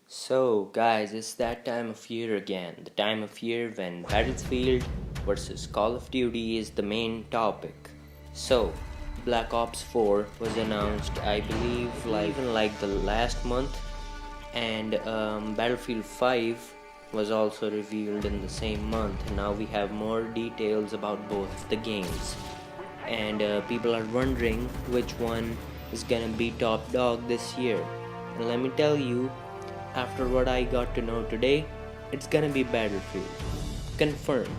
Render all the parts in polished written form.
So, guys, it's that time of year again. The time of year when Battlefield versus Call of Duty is the main topic. So, Black Ops 4 was announced, I believe, like the last month, and Battlefield 5 was also revealed in the same month. And now we have more details about both of the games, and people are wondering which one is gonna be top dog this year. And let me tell you, after what I got to know today, it's gonna be Battlefield. Confirmed.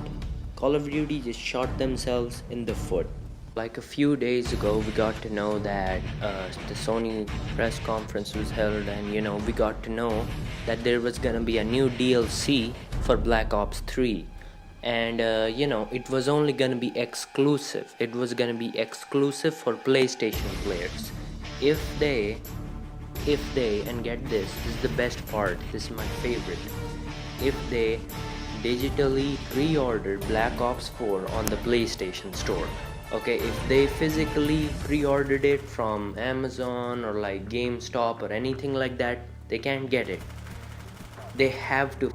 Call of Duty just shot themselves in the foot. Like a few days ago, we got to know that the Sony press conference was held, and we got to know that there was gonna be a new DLC for Black Ops 3. And it was only gonna be exclusive. It was gonna be exclusive for PlayStation players. If they and get this is the best part, this is my favorite, if they digitally pre-order Black Ops 4 on the PlayStation store. Okay, if they physically pre-ordered it from Amazon or like GameStop or anything like that, they can't get it. They have to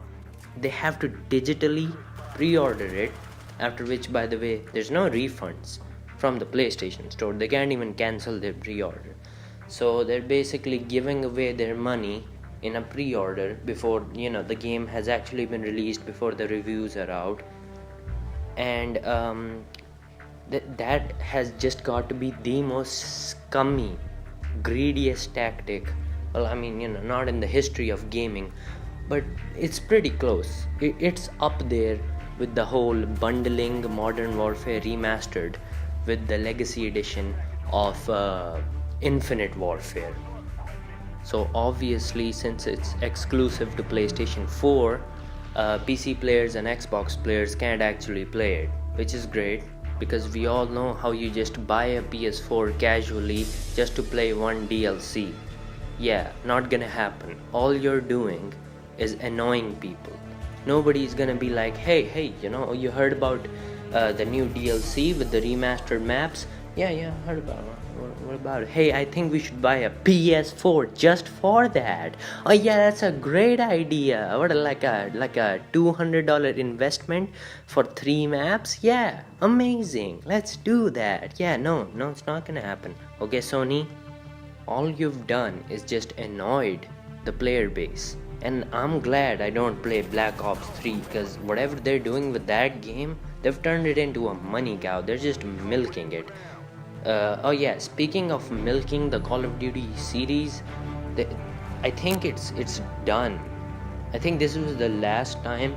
digitally pre-order it, after which, by the way, there's no refunds from the PlayStation store. They can't even cancel their pre-order. So they're basically giving away their money in a pre-order before the game has actually been released, before the reviews are out. And that has just got to be the most scummy, greediest tactic. Well, I mean, not in the history of gaming, but it's pretty close. It's up there with the whole bundling Modern Warfare Remastered with the Legacy Edition of Infinite Warfare. So obviously, since it's exclusive to PlayStation 4, PC players and Xbox players can't actually play it, which is great, because we all know how you just buy a PS4 casually just to play one DLC. Yeah, not gonna happen. All you're doing is annoying people. Nobody's gonna be like, hey, you heard about the new DLC with the remastered maps? Yeah, heard about it. What about it? Hey, I think we should buy a PS4 just for that. Oh yeah, that's a great idea. What, like a $200 investment for 3 maps? Yeah, amazing. Let's do that. Yeah, no, it's not gonna happen. Okay, Sony, all you've done is just annoyed the player base. And I'm glad I don't play Black Ops 3, because whatever they're doing with that game, they've turned it into a money cow. They're just milking it. Oh yeah, speaking of milking the Call of Duty series, I think it's done. I think this was the last time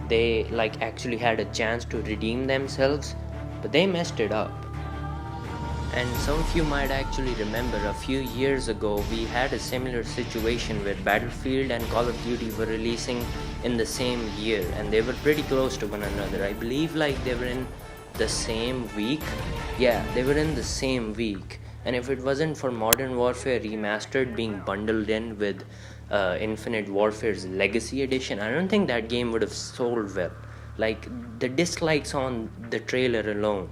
they actually had a chance to redeem themselves, but they messed it up. And some of you might actually remember, a few years ago we had a similar situation where Battlefield and Call of Duty were releasing in the same year, and they were pretty close to one another. I believe they were in the same week. Yeah, they were in the same week. And if it wasn't for Modern Warfare Remastered being bundled in with Infinite Warfare's Legacy Edition, I don't think that game would have sold well. Like, the dislikes on the trailer alone,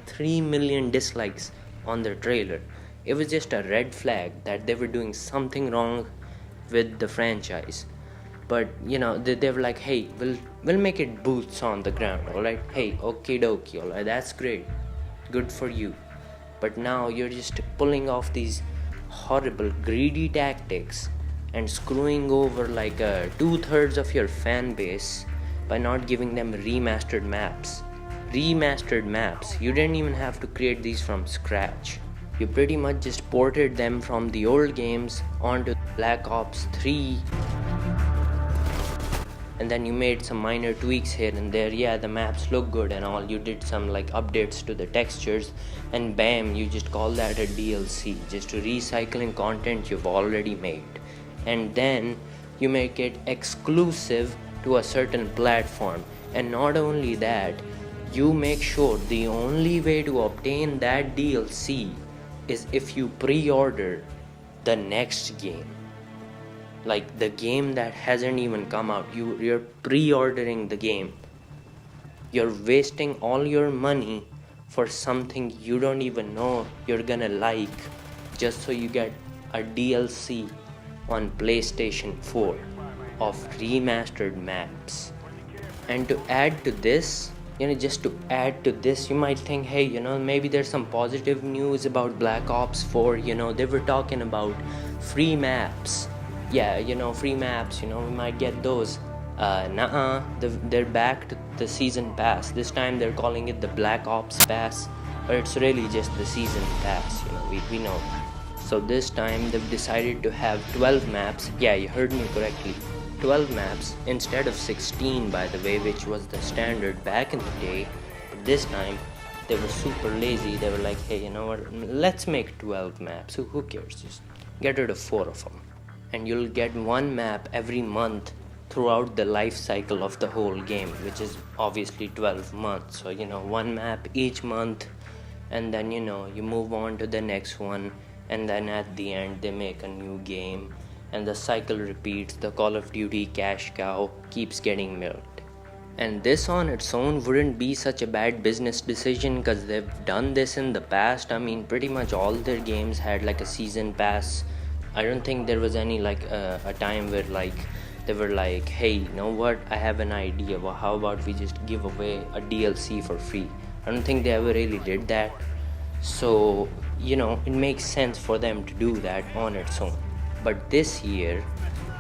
3 million dislikes on the trailer, it was just a red flag that they were doing something wrong with the franchise. But they were like, hey, we'll make it boots on the ground, alright? Hey, okie dokie, alright, that's great, good for you. But now you're just pulling off these horrible, greedy tactics and screwing over 2/3 of your fan base by not giving them remastered maps. You didn't even have to create these from scratch. You pretty much just ported them from the old games onto Black Ops 3, and then you made some minor tweaks here and there. Yeah, the maps look good and all. You did some updates to the textures, and bam, you just call that a DLC, just to recycling content you've already made. And then you make it exclusive to a certain platform. And not only that, you make sure the only way to obtain that DLC is if you pre-order the next game. Like the game that hasn't even come out, you're pre-ordering the game. You're wasting all your money for something you don't even know you're gonna like, just so you get a DLC on PlayStation 4 of remastered maps. And to add to this, just to add to this, you might think, hey, maybe there's some positive news about Black Ops 4. They were talking about free maps. Yeah, free maps, we might get those. They're back to the season pass. This time they're calling it the Black Ops Pass, but it's really just the season pass, we know. So this time they've decided to have 12 maps. Yeah, you heard me correctly. 12 maps instead of 16, by the way, which was the standard back in the day. But this time they were super lazy. They were like, hey, you know what, let's make 12 maps. Who cares? Just get rid of 4 of them, and you'll get one map every month throughout the life cycle of the whole game, which is obviously 12 months. So one map each month, and then you move on to the next one, and then at the end they make a new game, and the cycle repeats. The Call of Duty cash cow keeps getting milked. And this on its own wouldn't be such a bad business decision, because they've done this in the past. I mean, pretty much all their games had like a season pass. I don't think there was any like a time where like they were like, hey, you know what, I have an idea, well, how about we just give away a DLC for free. I don't think they ever really did that. So it makes sense for them to do that on its own. But this year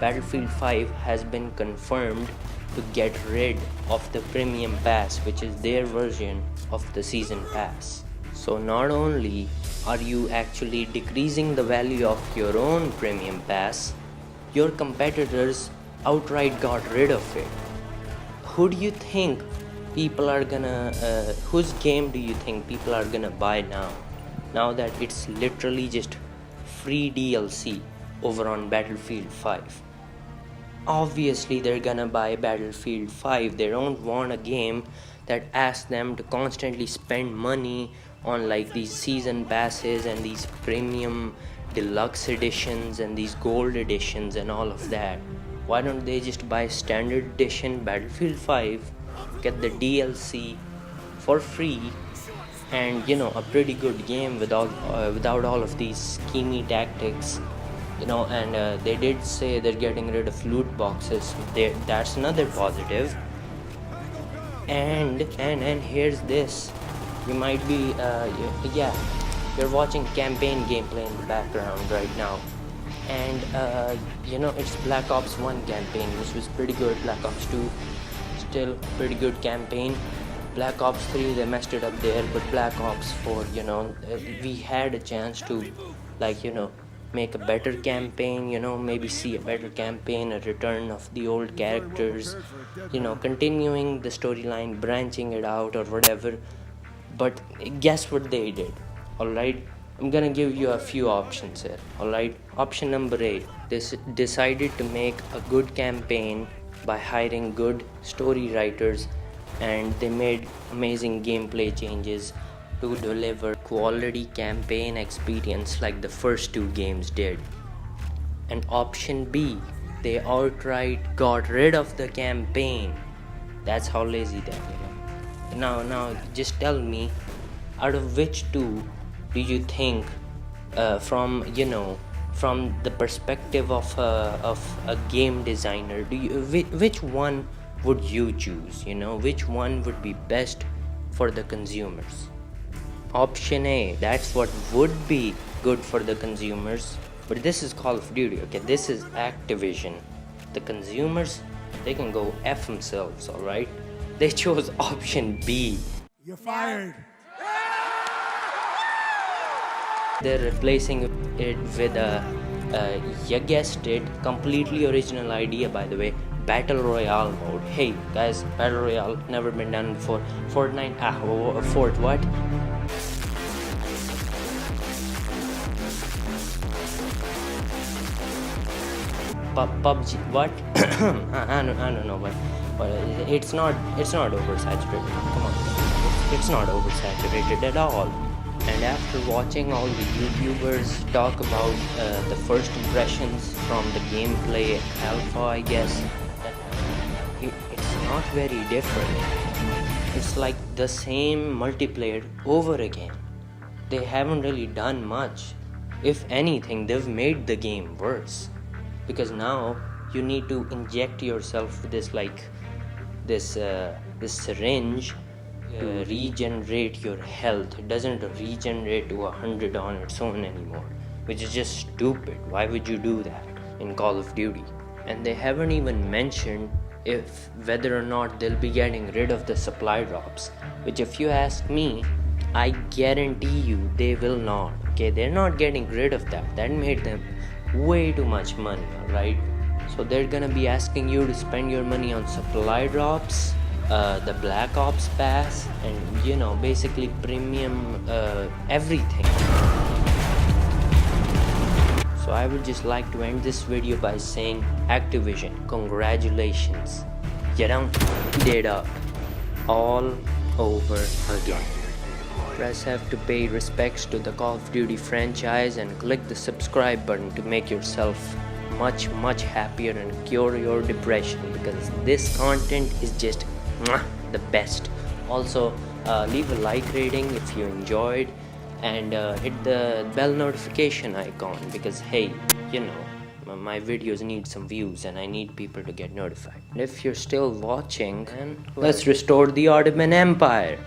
Battlefield 5 has been confirmed to get rid of the premium pass, which is their version of the season pass. So not only are you actually decreasing the value of your own premium pass, your competitors outright got rid of it. Who do you think people are gonna whose game do you think people are gonna buy now that it's literally just free DLC over on Battlefield 5? Obviously they're gonna buy Battlefield 5. They don't want a game that asks them to constantly spend money on like these season passes and these premium deluxe editions and these gold editions and all of that. Why don't they just buy standard edition Battlefield 5, get the DLC for free, and a pretty good game without all of these schemy tactics, and they did say they're getting rid of loot boxes. That's another positive. And here's this. You might be you're watching campaign gameplay in the background right now, and it's Black Ops 1 campaign, which was pretty good. Black Ops 2 still pretty good campaign. Black Ops 3 they messed it up there, but Black Ops 4, we had a chance to make a better campaign, maybe see a better campaign, a return of the old characters, continuing the storyline, branching it out or whatever. But guess what they did? Alright, I'm gonna give you a few options here. Alright, option number 8, they decided to make a good campaign by hiring good story writers, and they made amazing gameplay changes to deliver quality campaign experience like the first 2 games did. And option B, they outright got rid of the campaign. That's how lazy they are. Now just tell me, out of which 2 do you think, from the perspective of a game designer, which one would you choose? Which one would be best for the consumers? Option A, that's what would be good for the consumers. But this is Call of Duty, okay? This is Activision. The consumers, they can go F themselves, alright? They chose option B. You're fired. They're replacing it with you guessed it, completely original idea, by the way, Battle Royale mode. Hey guys, Battle Royale, never been done before. Fortnite, Fort what? PUBG, what? I don't know, but it's not oversaturated. Come on, it's not oversaturated at all. And after watching all the YouTubers talk about the first impressions from the gameplay alpha, I guess, it's not very different. It's like the same multiplayer over again. They haven't really done much. If anything, they've made the game worse. because now you need to inject yourself with this syringe to regenerate your health. It doesn't regenerate to 100 on its own anymore, which is just stupid. Why would you do that in Call of Duty? And they haven't even mentioned if whether or not they'll be getting rid of the supply drops, which if you ask me, I guarantee you they will not. Okay, they're not getting rid of that. That made them way too much money, alright? So they're gonna be asking you to spend your money on supply drops, the Black Ops pass, and basically premium everything. So I would just like to end this video by saying, Activision, congratulations. You done did up all over again. Press F to pay respects to the Call of Duty franchise and click the subscribe button to make yourself much happier and cure your depression, because this content is just the best. Also, leave a like rating if you enjoyed, and hit the bell notification icon, because hey, my videos need some views and I need people to get notified. And if you're still watching, then let's restore the Ottoman Empire.